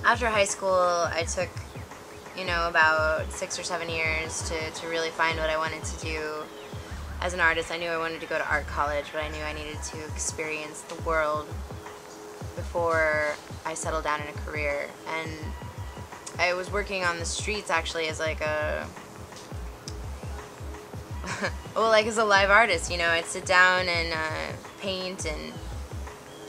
After high school, I took, you know, about 6 or 7 years to really find what I wanted to do as an artist. I knew I wanted to go to art college, but I knew I needed to experience the world before I settled down in a career. And I was working on the streets actually as like a well, like as a live artist, you know. I'd sit down and paint in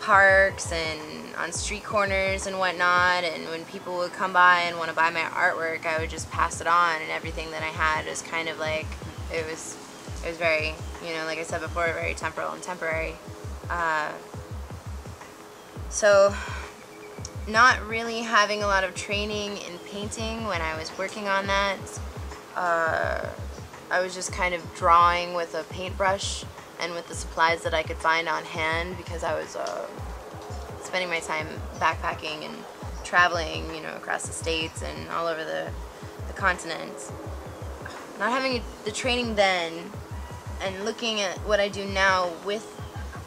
parks and on street corners and whatnot, and when people would come by and want to buy my artwork, I would just pass it on, and everything that I had was kind of like, it was very, you know, like I said before, very temporal and temporary. So not really having a lot of training in painting when I was working on that. I was just kind of drawing with a paintbrush and with the supplies that I could find on hand, because I was spending my time backpacking and traveling, you know, across the states and all over the continent. Not having the training then, and looking at what I do now with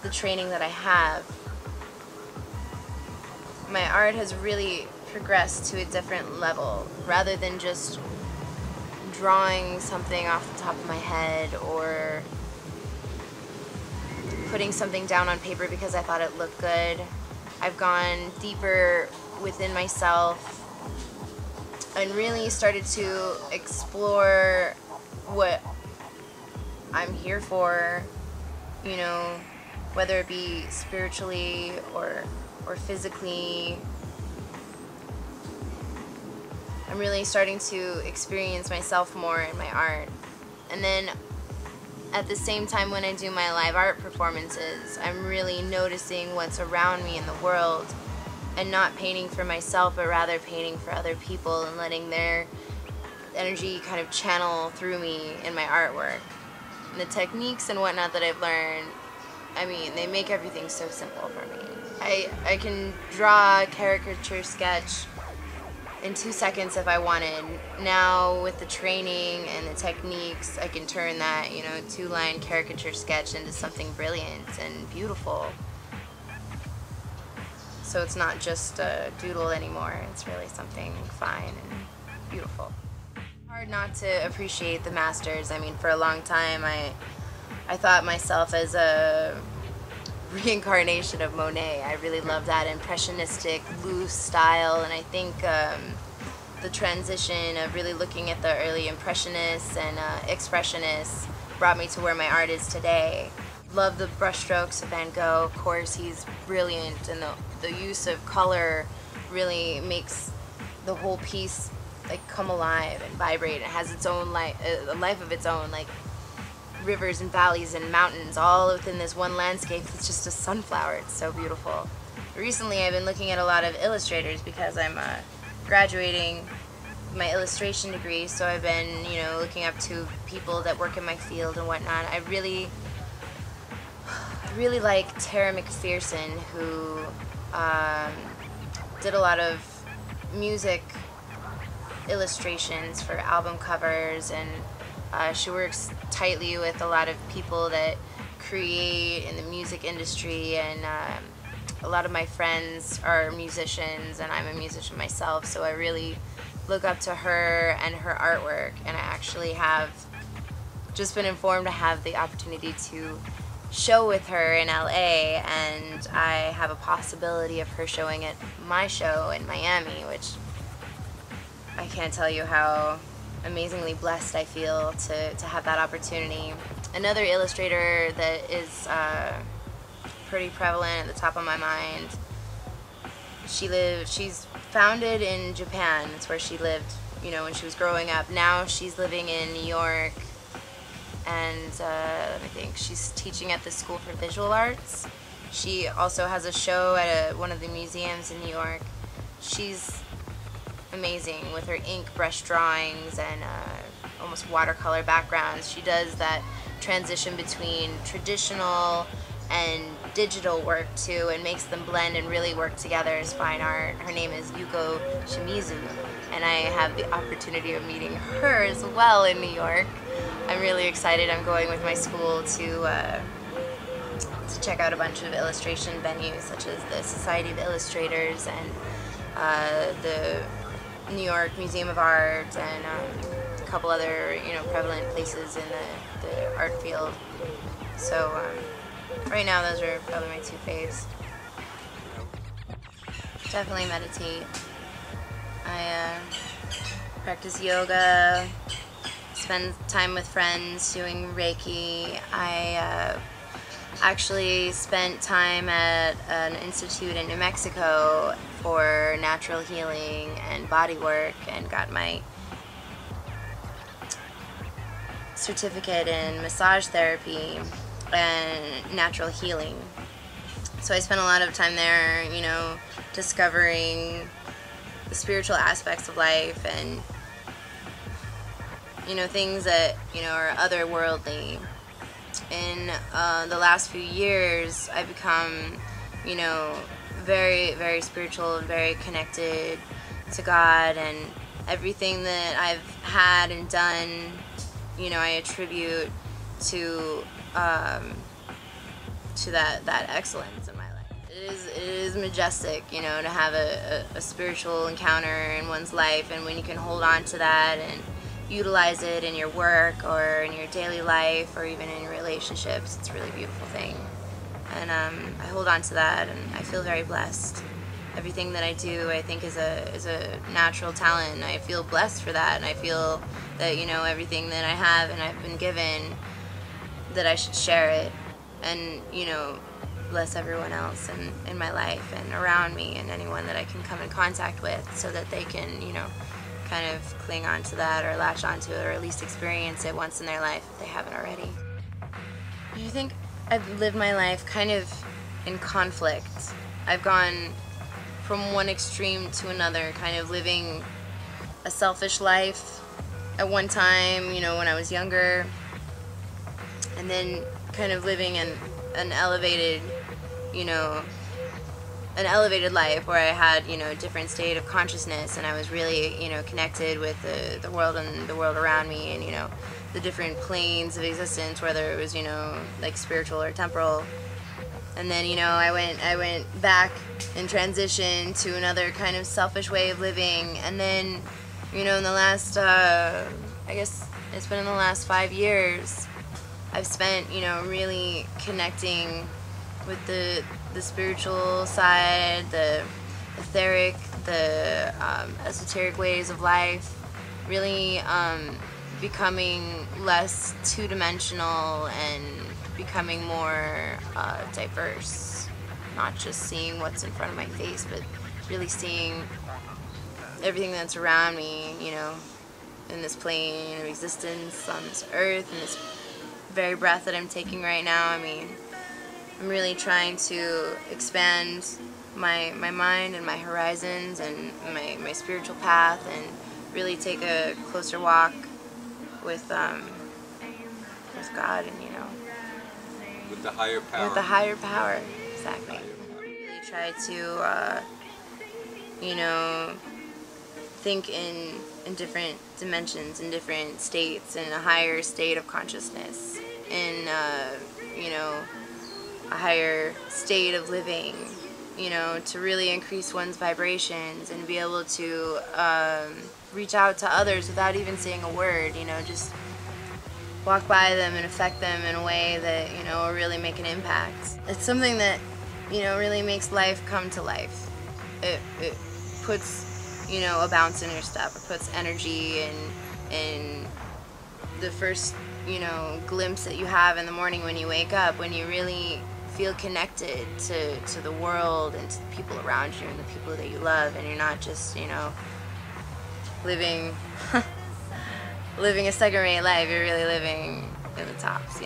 the training that I have, my art has really progressed to a different level, rather than just drawing something off the top of my head or putting something down on paper because I thought it looked good. I've gone deeper within myself and really started to explore what I'm here for, you know, whether it be spiritually or physically. I'm really starting to experience myself more in my art. And then at the same time, when I do my live art performances, I'm really noticing what's around me in the world, and not painting for myself, but rather painting for other people and letting their energy kind of channel through me in my artwork. And the techniques and whatnot that I've learned, I mean, they make everything so simple for me. I can draw a caricature sketch in 2 seconds if I wanted. Now with the training and the techniques, I can turn that, you know, 2-line caricature sketch into something brilliant and beautiful. So it's not just a doodle anymore, it's really something fine and beautiful. Hard not to appreciate the masters. I mean, for a long time I thought myself as a reincarnation of Monet. I really love that impressionistic, loose style, and I think the transition of really looking at the early impressionists and expressionists brought me to where my art is today. Love the brushstrokes of Van Gogh. Of course, he's brilliant, and the use of color really makes the whole piece like come alive and vibrate. It has its own life, a life of its own, like rivers and valleys and mountains all within this one landscape. It's just a sunflower. It's so beautiful. Recently I've been looking at a lot of illustrators because I'm graduating my illustration degree, so I've been, you know, looking up to people that work in my field and whatnot. I really like Tara McPherson, who did a lot of music illustrations for album covers, and she works tightly with a lot of people that create in the music industry, and a lot of my friends are musicians, and I'm a musician myself, so I really look up to her and her artwork. And I actually have just been informed to have the opportunity to show with her in LA, and I have a possibility of her showing at my show in Miami, which I can't tell you how amazingly blessed I feel to have that opportunity. Another illustrator that is pretty prevalent at the top of my mind, she's founded in Japan. That's where she lived, you know, when she was growing up. Now she's living in New York, and let me think, she's teaching at the School for Visual Arts. She also has a show at one of the museums in New York. She's amazing with her ink brush drawings and almost watercolor backgrounds. She does that transition between traditional and digital work too, and makes them blend and really work together as fine art. Her name is Yuko Shimizu, and I have the opportunity of meeting her as well in New York. I'm really excited. I'm going with my school to check out a bunch of illustration venues, such as the Society of Illustrators and the New York Museum of Art, and a couple other prevalent places in the art field. So right now those are probably my two faves. Definitely meditate. I practice yoga, spend time with friends doing Reiki. I actually spent time at an institute in New Mexico for natural healing and body work, and got my certificate in massage therapy and natural healing. So I spent a lot of time there, discovering the spiritual aspects of life and, things that, are otherworldly. In the last few years, I've become, very, very spiritual and very connected to God, and everything that I've had and done, I attribute to that excellence in my life. It is majestic, to have a spiritual encounter in one's life, and when you can hold on to that and utilize it in your work or in your daily life or even in your relationships, it's a really beautiful thing. And I hold on to that, and I feel very blessed. Everything that I do, I think, is a natural talent, and I feel blessed for that, and I feel that, everything that I have and I've been given, that I should share it and, bless everyone else in my life and around me, and anyone that I can come in contact with, so that they can, kind of cling on to that or latch onto it, or at least experience it once in their life if they haven't already. I think I've lived my life kind of in conflict. I've gone from one extreme to another, kind of living a selfish life at one time, when I was younger, and then kind of living an elevated life where I had, a different state of consciousness, and I was really, connected with the world and the world around me, and, the different planes of existence, whether it was, like spiritual or temporal. And then, I went back and transitioned to another kind of selfish way of living. And then, in the last, I guess it's been in the last 5 years, I've spent, really connecting with the spiritual side, the etheric, the esoteric ways of life, really becoming less two-dimensional and becoming more diverse. Not just seeing what's in front of my face, but really seeing everything that's around me, in this plane of existence, on this earth, and this very breath that I'm taking right now. I mean, I'm really trying to expand my mind and my horizons and my spiritual path, and really take a closer walk with God, and with the higher power. With the higher power, exactly. Really try to think in different dimensions, in different states, in a higher state of consciousness, in a higher state of living, to really increase one's vibrations and be able to reach out to others without even saying a word, just walk by them and affect them in a way that, will really make an impact. It's something that, really makes life come to life. It puts, a bounce in your step. It puts energy in the first, glimpse that you have in the morning when you wake up, when you really feel connected to the world and to the people around you and the people that you love, and you're not just, living living a second-rate life. You're really living in the tops,